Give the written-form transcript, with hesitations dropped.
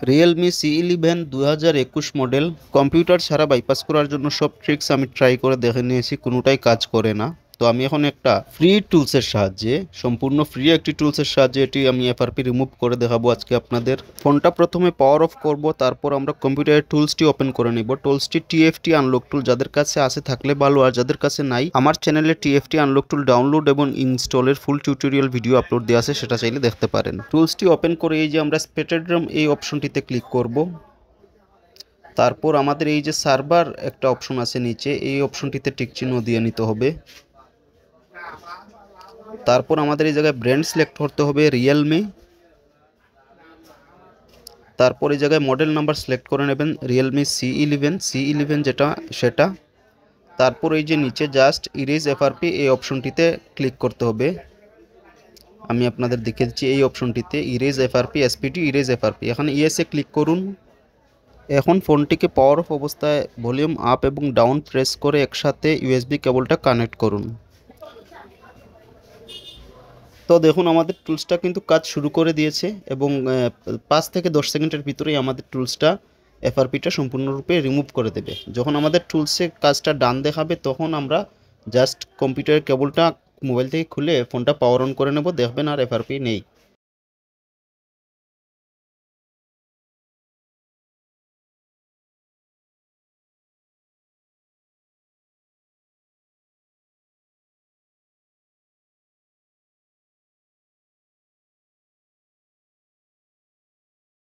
Realme C11 2021 model computer ছাড়া bypass করার জন্য সব ট্রিক্স আমি ট্রাই করে দেখে নিয়েছি, কোনোটাই কাজ করে না। তো আমি এখন একটা ফ্রি টুলসের সাহায্যে, সম্পূর্ণ ফ্রি একটি টুলসের সাহায্যে এটি আমি এফআরপি রিমুভ করে দেখাবো আজকে আপনাদের। ফোনটা প্রথমে পাওয়ার অফ করব, তারপর আমরা কম্পিউটারের টুলসটি ওপেন করে নিব। টুলসটি টিএফটি আনলক টুল, যাদের কাছে আছে থাকলে ভালো, আর যাদের কাছে নাই আমার চ্যানেলে টিএফটি আনলক টুল ডাউনলোড এবং ইনস্টলের ফুল টিউটোরিয়াল ভিডিও আপলোড দেওয়া আছে, সেটা চাইলে দেখতে পারেন। টুলসটি ওপেন করে এই যে আমরা স্পেক্ট্রাম এই অপশনটিতে ক্লিক করব। তারপর আমাদের এই যে সার্ভার একটা অপশন আছে নিচে, এই অপশনটিতে টিক চিহ্ন দিয়ে নিতে হবে। তারপর আমাদের এই জায়গায় ব্র্যান্ড সিলেক্ট করতে হবে রিয়েলমি। তারপর এই জায়গায় মডেল নাম্বার সিলেক্ট করে নেবেন রিয়েলমি C11 যেটা সেটা। তারপর এই যে নিচে জাস্ট ইরেজ এফআরপি এই অপশনটিতে ক্লিক করতে হবে। আমি আপনাদের দেখে দিচ্ছি এই অপশনটিতে erase FRP SPT erase FRP, এখানে ইয়েসে ক্লিক করুন। এখন ফোনটিকে পাওয়ার অফ অবস্থায় ভলিউম আপ এবং ডাউন প্রেস করে একসাথে ইউএসবি কেবলটা কানেক্ট করুন। তো দেখুন আমাদের টুলসটা কিন্তু কাজ শুরু করে দিয়েছে এবং 5 থেকে 10 সেকেন্ডের ভিতরেই আমাদের টুলসটা এফআরপিটা সম্পূর্ণরূপে রিমুভ করে দেবে। যখন আমাদের টুলসে কাজটা ডান দেখাবে তখন আমরা জাস্ট কম্পিউটারের কেবলটা মোবাইল থেকে খুলে ফোনটা পাওয়ার অন করে নেব, দেখবেন আর এফআরপি নেই।